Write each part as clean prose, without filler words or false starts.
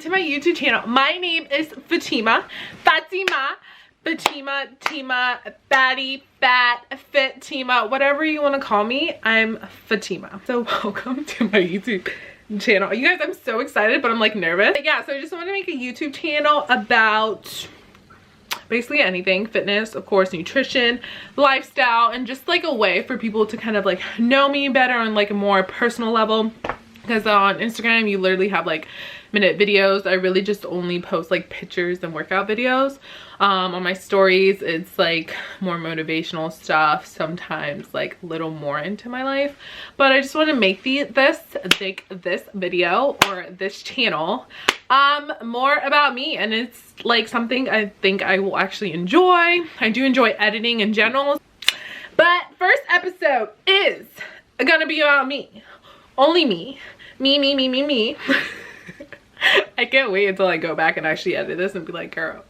to my YouTube channel. My name is Fatima, Tima, Fatty, Fat, Fit, Tima, whatever you want to call me, I'm Fatima. So welcome to my YouTube channel. You guys, I'm so excited, but I'm like nervous. But yeah, so I just wanted to make a YouTube channel about basically anything, fitness, of course, nutrition, lifestyle, and just like a way for people to kind of like know me better on like a more personal level. Because on Instagram, you literally have like minute videos. I really just only post like pictures and workout videos. On my stories, it's like more motivational stuff, sometimes like a little more into my life. But I just want to make this video or this channel more about me, and it's like something I think I will actually enjoy. I do enjoy editing in general. But first episode is gonna be about me. Only me. Me. I can't wait until I go back and actually edit this and be like, girl,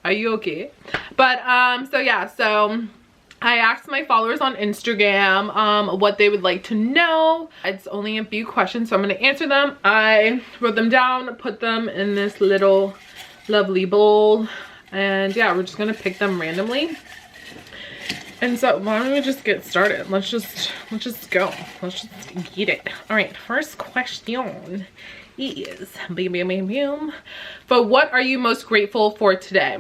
are you okay? But so yeah, so I asked my followers on Instagram what they would like to know. It's only a few questions, so I'm gonna answer them. I wrote them down, put them in this little lovely bowl, and yeah, we're just gonna pick them randomly. And so why don't we just get started? Let's just go. Let's just get it. All right, first question is, but what are you most grateful for today?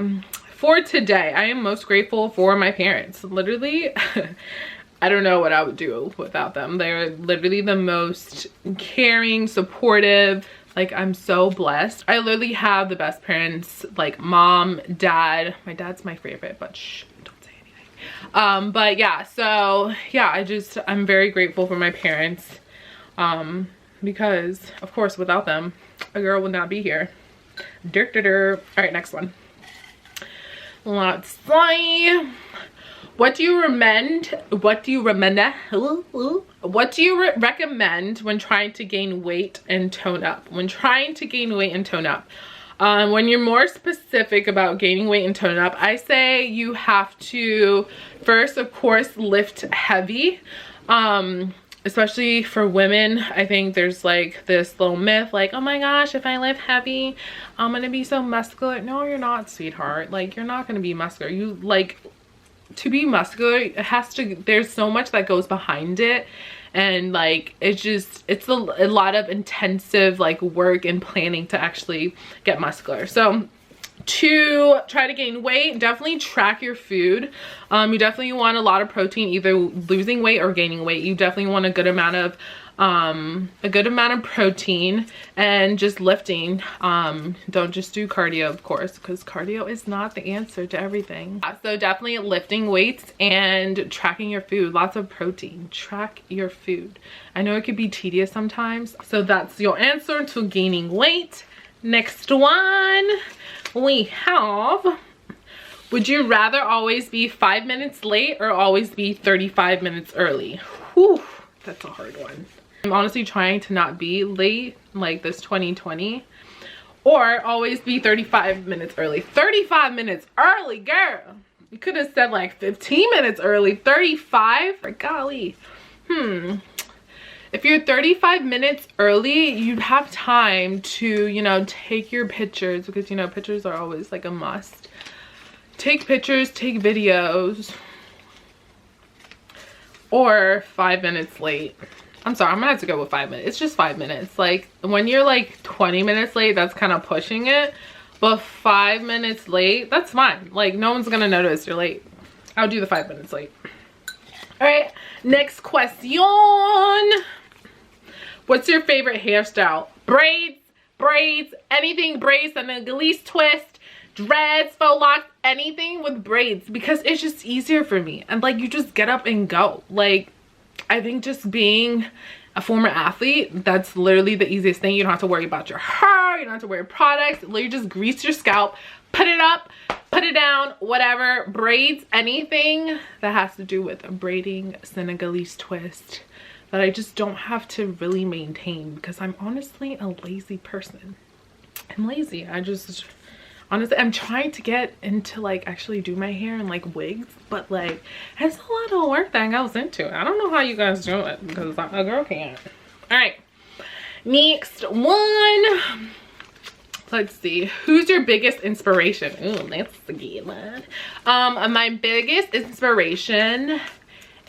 For today, I am most grateful for my parents. Literally, I don't know what I would do without them. They're literally the most caring, supportive. Like, I'm so blessed. I literally have the best parents, like mom, dad. My dad's my favorite, but shh, don't say anything. But yeah, so yeah, I'm very grateful for my parents. Because of course without them a girl would not be here. All right, next one. Let's see. What do you recommend when trying to gain weight and tone up? When you're more specific about gaining weight and tone up, I say you have to first, of course, lift heavy. Especially for women, I think there's like this little myth like, oh my gosh, if I lift heavy, I'm gonna be so muscular. No, you're not, sweetheart. Like, you're not gonna be muscular. You like, to be muscular, it has to, there's so much that goes behind it. And like, it's a lot of intensive like work and planning to actually get muscular. So to try to gain weight, definitely track your food. You definitely want a lot of protein, either losing weight or gaining weight. You definitely want a good amount of protein, and just lifting. Don't just do cardio, of course, because cardio is not the answer to everything. So definitely lifting weights and tracking your food. Lots of protein. Track your food. I know it could be tedious sometimes. So that's your answer to gaining weight. Next one we have, would you rather always be 5 minutes late or always be 35 minutes early? Whew, that's a hard one. I'm honestly trying to not be late like this 2020, or always be 35 minutes early. 35 minutes early, girl. You could have said like 15 minutes early. 35? For golly. If you're 35 minutes early, you'd have time to, you know, take your pictures, because, you know, pictures are always like a must. Take pictures, take videos. Or 5 minutes late. I'm sorry, I'm gonna have to go with 5 minutes. It's just 5 minutes. Like, when you're like 20 minutes late, that's kind of pushing it. But 5 minutes late, that's fine. Like, no one's gonna notice you're late. I'll do the 5 minutes late. All right, next question. What's your favorite hairstyle? Braids, anything braids, and a Galise twist, dreads, faux locks, anything with braids, because it's just easier for me. And like, you just get up and go. Like, I think just being a former athlete, that's literally the easiest thing. You don't have to worry about your hair, you don't have to wear products. Literally just grease your scalp, put it up, put it down, whatever. Braids, anything that has to do with a braiding, Senegalese twist, that I just don't have to really maintain, because I'm honestly a lazy person. I'm lazy. Honestly, I'm trying to get into like actually do my hair and like wigs, but like it's a lot of work that goes into it. I don't know how you guys do it, because a girl can't. All right, next one. Let's see. Who's your biggest inspiration? Ooh, that's a good one. My biggest inspiration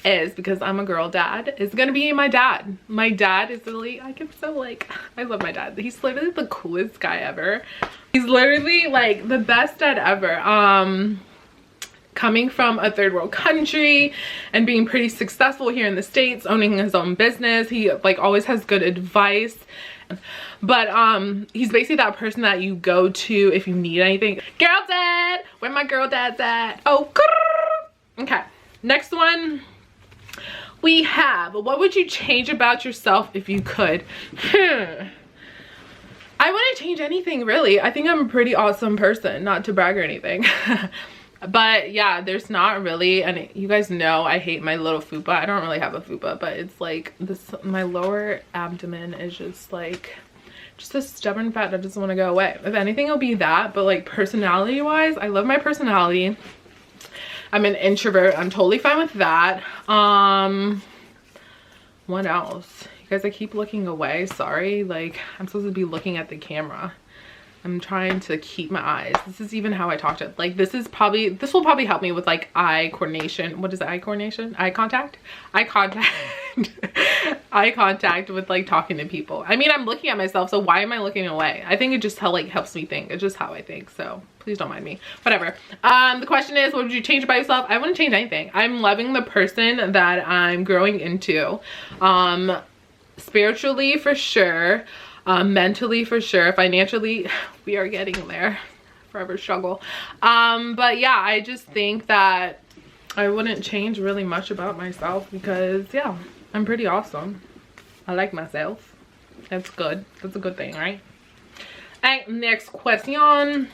is, because I'm a girl dad, is gonna be my dad. My dad is literally, I get so like, I love my dad. He's literally the coolest guy ever. He's literally like the best dad ever. Coming from a third world country and being pretty successful here in the States, owning his own business, he like always has good advice. But he's basically that person that you go to if you need anything. Girl dad, where my girl dad's at? Oh, okay. Next one we have, what would you change about yourself if you could? I wouldn't change anything really. I think I'm a pretty awesome person, not to brag or anything. But yeah, there's not really, and you guys know I hate my little fupa. I don't really have a fupa, but it's like this, my lower abdomen is just like, just a stubborn fat that doesn't want to go away. If anything, it'll be that. But like personality wise, I love my personality. I'm an introvert. I'm totally fine with that. What else? You guys, I keep looking away. Sorry. Like, I'm supposed to be looking at the camera. I'm trying to keep my eyes. This is even how I talk to, like, this will probably help me with like eye coordination. What is it? Eye coordination? Eye contact? Eye contact. Eye contact with like talking to people. I mean, I'm looking at myself, so why am I looking away? I think it just helps me think. It's just how I think, so please don't mind me. Whatever. The question is, what would you change about yourself? I wouldn't change anything. I'm loving the person that I'm growing into. Spiritually for sure. Mentally for sure. Financially, we are getting there. Forever struggle. But yeah, I just think that I wouldn't change really much about myself because yeah, I'm pretty awesome. I like myself. That's good. That's a good thing, right? Alright, next question.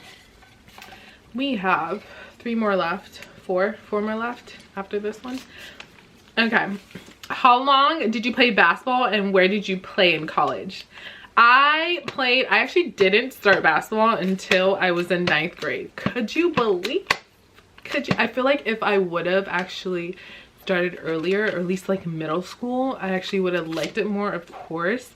We have 3 more left. 4 more left after this one. Okay. How long did you play basketball and where did you play in college? I actually didn't start basketball until I was in 9th grade. Could you believe? I feel like if I would have actually started earlier, or at least like middle school, I actually would have liked it more, of course,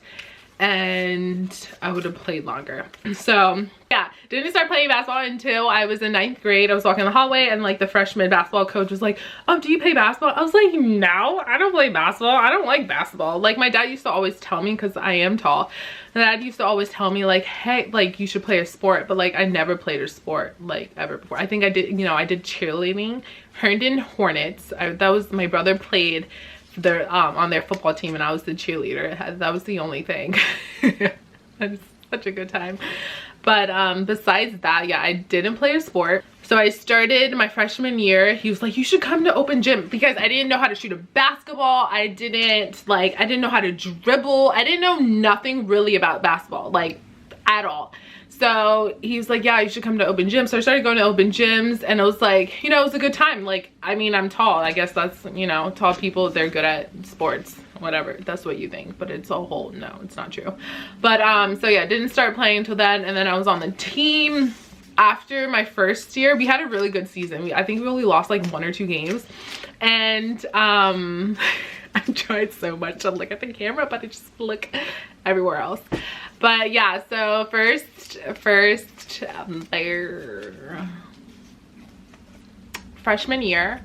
and I would have played longer. So yeah, didn't start playing basketball until I was in 9th grade. I was walking the hallway and like the freshman basketball coach was like, oh, do you play basketball? I was like, no, I don't play basketball. I don't like basketball. Like my dad used to always tell me, because I am tall, my dad used to always tell me like, hey, like you should play a sport, but like I never played a sport like ever before. I think I did, you know, I did cheerleading, Herndon Hornets. That was, my brother played their on their football team and I was the cheerleader. That was the only thing. That's such a good time. But besides that, yeah, I didn't play a sport. So I started my freshman year. He was like, you should come to open gym, because I didn't know how to shoot a basketball. I didn't know how to dribble. I didn't know nothing really about basketball, like at all. So he was like, yeah, you should come to open gym. So I started going to open gyms and it was like, you know, it was a good time. Like, I mean, I'm tall. I guess that's, you know, tall people, they're good at sports, whatever. That's what you think, but it's a whole, no, it's not true. But so yeah, didn't start playing until then. And then I was on the team. After my first year, we had a really good season. I think we only lost like 1 or 2 games. And I tried so much to look at the camera, but I just look everywhere else. But yeah, so first freshman year,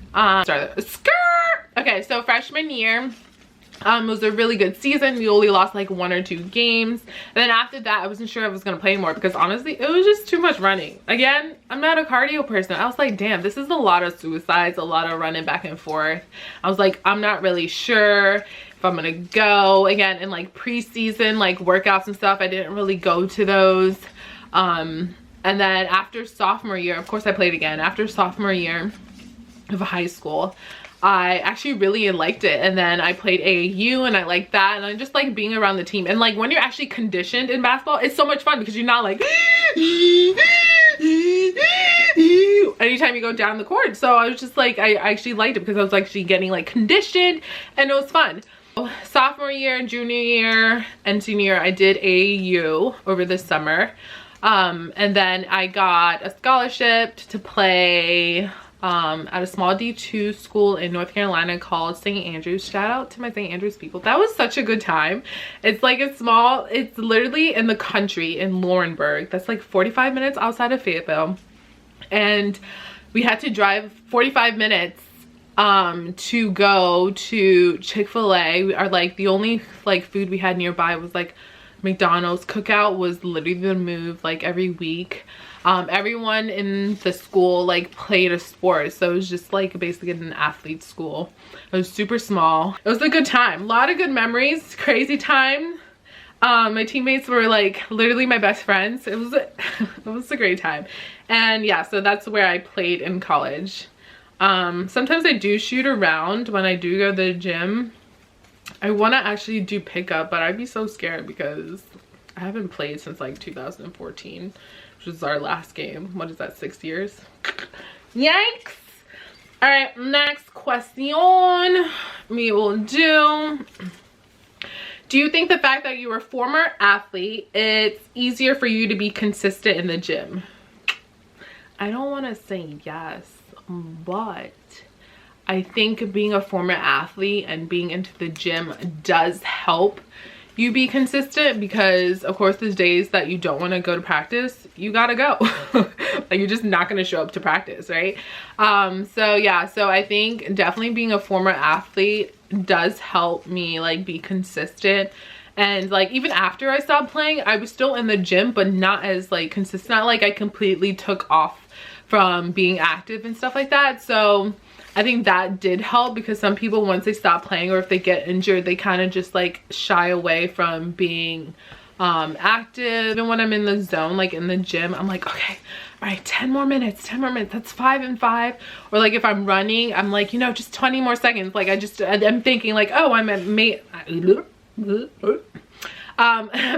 okay, so freshman year was a really good season. We only lost like 1 or 2 games. And then after that, I wasn't sure I was gonna play anymore, because honestly, it was just too much running. Again, I'm not a cardio person. I was like, damn, this is a lot of suicides, a lot of running back and forth. I was like, I'm not really sure if I'm gonna go. Again, in like preseason, like workouts and stuff, I didn't really go to those. And then after sophomore year, of course I played again. After sophomore year of high school, I actually really liked it. And then I played AAU and I liked that. And I just like being around the team. And like when you're actually conditioned in basketball, it's so much fun, because you're not like anytime you go down the court. So I was just like, I actually liked it because I was actually getting like conditioned and it was fun. Sophomore year, junior year, and senior year, I did AAU over the summer. And then I got a scholarship to play at a small D2 school in North Carolina called St. Andrews. Shout out to my St. Andrews people. That was such a good time. It's like it's literally in the country in Laurinburg. That's like 45 minutes outside of Fayetteville. And we had to drive 45 minutes to go to Chick-fil-A. Or like the only like food we had nearby was like McDonald's. Cookout was literally the move like every week. Everyone in the school like played a sport, so it was just like basically an athlete school. It was super small. It was a good time, a lot of good memories, crazy time. My teammates were like literally my best friends. It was a great time. And yeah, so that's where I played in college. Sometimes I do shoot around when I do go to the gym. I want to actually do pickup, but I'd be so scared because I haven't played since like 2014, which was our last game. What is that, 6 years? Yikes. All right, next question we will do. Do you think the fact that you were a former athlete, it's easier for you to be consistent in the gym? I don't want to say yes, but I think being a former athlete and being into the gym does help you be consistent, because of course there's days that you don't want to go to practice. You gotta go. Like you're just not gonna show up to practice, right? So yeah, so I think definitely being a former athlete does help me like be consistent. And like even after I stopped playing, I was still in the gym, but not as like consistent. Not like I completely took off from being active and stuff like that. So I think that did help, because some people, once they stop playing or if they get injured, they kind of just like shy away from being active. Even when I'm in the zone, like in the gym, I'm like, okay, all right, 10 more minutes, that's 5 and 5. Or like if I'm running, I'm like, you know, just 20 more seconds. Like I'm thinking like, oh, I'm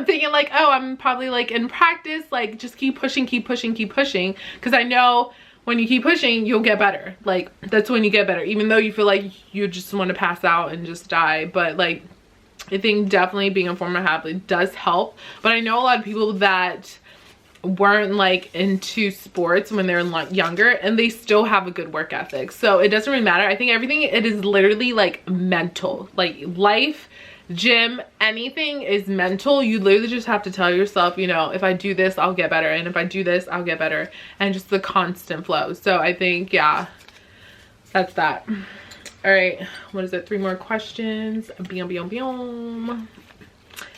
thinking like, oh, I'm probably like in practice, like just keep pushing, because I know when you keep pushing, you'll get better. Like that's when you get better, even though you feel like you just want to pass out and just die. But like I think definitely being a former athlete does help. But I know a lot of people that weren't like into sports when they're younger, and they still have a good work ethic. So it doesn't really matter. I think everything, it is literally like mental. Like life, gym, anything is mental. You literally just have to tell yourself, you know, if I do this, I'll get better, and if I do this, I'll get better, and just the constant flow. So I think, yeah, that's that. All right, what is it, 3 more questions.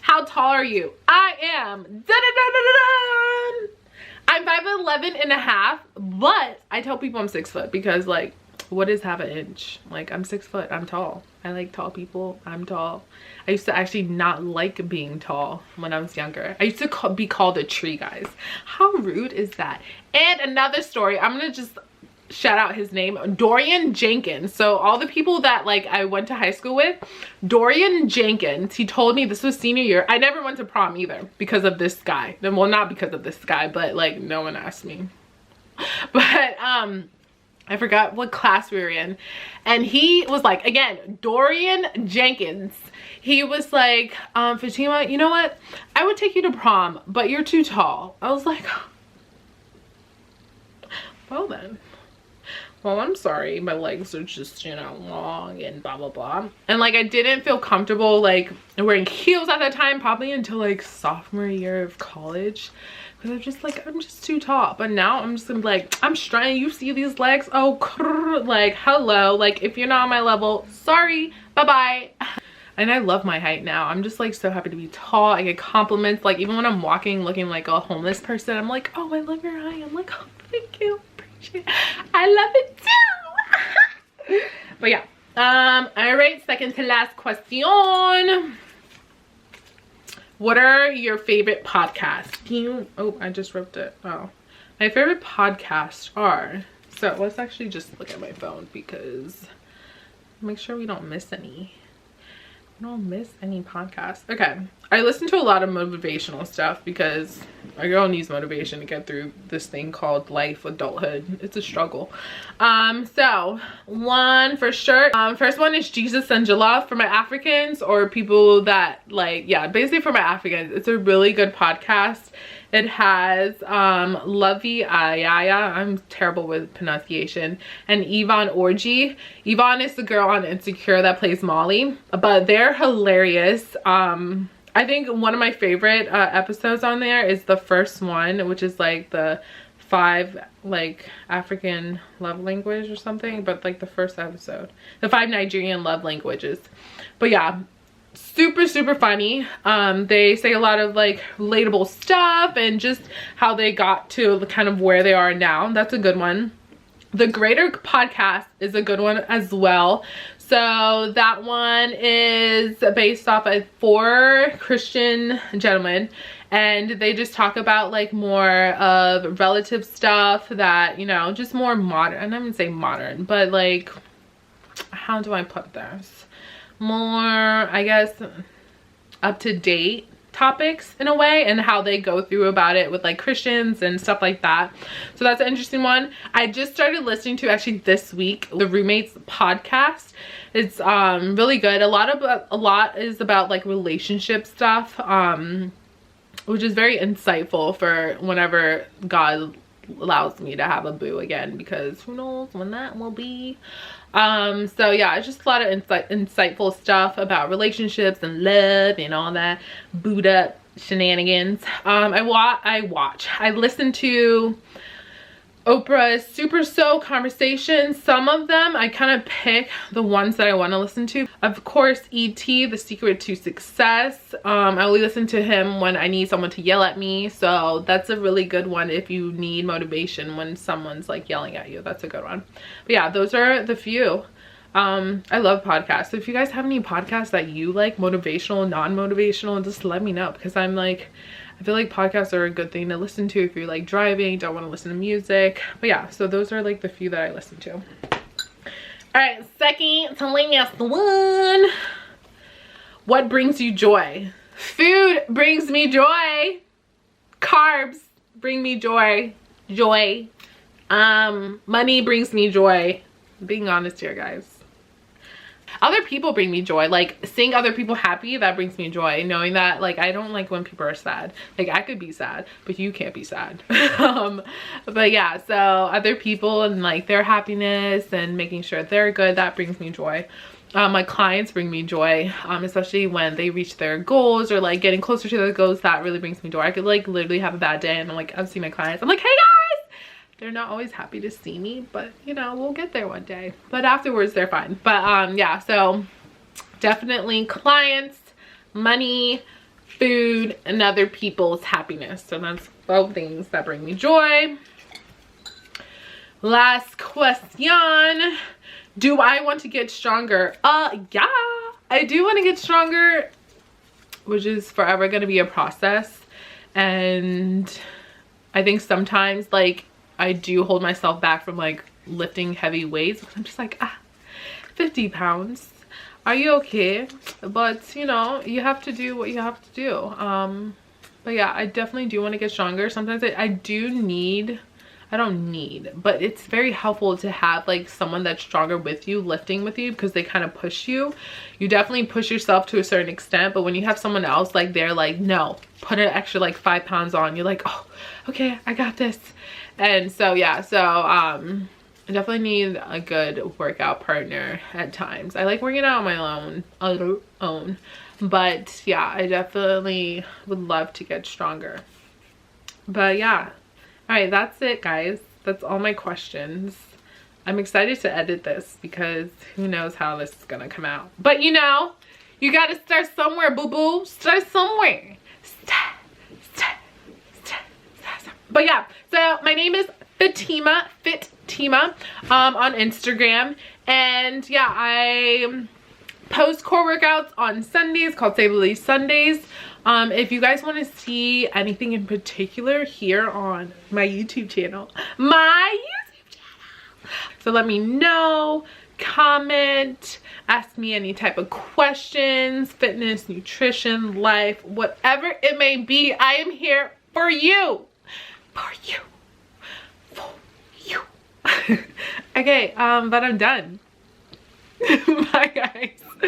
How tall are you? I am I'm 5'11" and a half, but I tell people I'm 6 foot, because like, what is half an inch? Like I'm 6 foot, I'm tall. I like tall people, I'm tall. I used to actually not like being tall when I was younger. I used to be called a tree, guys. How rude is that? And another story, I'm gonna just shout out his name, Dorian Jenkins. So all the people that like I went to high school with, Dorian Jenkins, he told me, this was senior year, I never went to prom either because of this guy. Well, not because of this guy, but like no one asked me. But I forgot what class we were in, and he was like, again, Dorian Jenkins, he was like, Fatima, you know what, I would take you to prom, but you're too tall. I was like, well then, well, I'm sorry, my legs are just, you know, long and blah blah blah. And like I didn't feel comfortable like wearing heels at that time, probably until like sophomore year of college, because I'm just like, I'm just too tall. But now I'm just like, I'm trying, you see these legs, oh, like hello, like if you're not on my level, sorry, bye-bye. And I love my height now. I'm just like so happy to be tall. I get compliments, like even when I'm walking looking like a homeless person, I'm like, oh, I love your height. I'm like, oh, thank you, appreciate it. I love it too. But yeah, all right, second to last question. What are your favorite podcasts? Oh, I just wrote it. Oh, my favorite podcasts are, so let's actually just look at my phone, because make sure we don't miss any. I don't miss any podcasts. Okay, I listen to a lot of motivational stuff, because a girl needs motivation to get through this thing called life, adulthood. It's a struggle. So one for sure, first one is Jesus and Jollof for my Africans, or people that like, yeah, basically for my Africans. It's a really good podcast. It has Lovey Ayaya, I'm terrible with pronunciation, and Yvonne Orji. Yvonne is the girl on Insecure that plays Molly, but they're hilarious. I think one of my favorite episodes on there is the first one, which is like the 5 like African love language or something, but like the first episode, the 5 Nigerian love languages. But yeah, super funny. They say a lot of like relatable stuff and just how they got to kind of where they are now. That's a good one. The Greater Podcast is a good one as well. So that one is based off of 4 Christian gentlemen, and they just talk about like more of relative stuff that, you know, just more modern. I'm not gonna say modern, but like, how do I put this? More, I guess, up to date topics in a way, and how they go through about it with like Christians and stuff like that. So that's an interesting one. I just started listening to, actually this week, the Roommates Podcast. It's really good. A lot is about like relationship stuff, which is very insightful for whenever God allows me to have a boo again, because who knows when that will be. So yeah, it's just a lot of insightful stuff about relationships and love and all that booed up shenanigans. I listen to Oprah's SuperSoul conversations. Some of them I kind of pick the ones that I want to listen to. Of course, E.T., The Secret to Success. I only listen to him when I need someone to yell at me, so that's a really good one if you need motivation when someone's like yelling at you. That's a good one. But yeah, those are the few. I love podcasts. So if you guys have any podcasts that you like, motivational, non-motivational, just let me know, because I feel like podcasts are a good thing to listen to if you're like driving, don't want to listen to music. But yeah, so those are like the few that I listen to. All right, second to last one. What brings you joy? Food brings me joy. Carbs bring me joy. Money brings me joy. Being honest here, guys. Other people bring me joy. Like seeing other people happy, that brings me joy. Knowing that, like, I don't like when people are sad. Like, I could be sad, but you can't be sad. But yeah, so other people and like their happiness and making sure they're good, that brings me joy. My clients bring me joy, especially when they reach their goals or like getting closer to their goals. That really brings me joy. I could like literally have a bad day and I'm like, I've seen my clients, I'm like, hey guys. They're not always happy to see me, but you know, we'll get there one day. But afterwards, they're fine. But yeah, so definitely clients, money, food, and other people's happiness. So that's both things that bring me joy. Last question. Do I want to get stronger? Yeah, I do want to get stronger, which is forever going to be a process. And I think sometimes like I do hold myself back from like lifting heavy weights, because I'm just like, 50 pounds. Are you okay? But you know, you have to do what you have to do. But yeah, I definitely do want to get stronger. Sometimes I don't need, but it's very helpful to have like someone that's stronger with you, lifting with you, because they kind of push you. You definitely push yourself to a certain extent, but when you have someone else like they're like, no, put an extra like 5 pounds on, you're like, oh, okay, I got this. And so yeah, so I definitely need a good workout partner at times. I like working out on my own, but yeah, I definitely would love to get stronger. But yeah, all right, that's it, guys. That's all my questions. I'm excited to edit this because who knows how this is gonna come out. But you know, you gotta start somewhere, boo-boo. Start somewhere. But yeah, so my name is Fatima, on Instagram. And yeah, I post core workouts on Sundays called Save Lily Sundays. If you guys want to see anything in particular here on my YouTube channel, so let me know, comment, ask me any type of questions, fitness, nutrition, life, whatever it may be. I am here for you. For you. Okay, but I'm done. Bye, guys.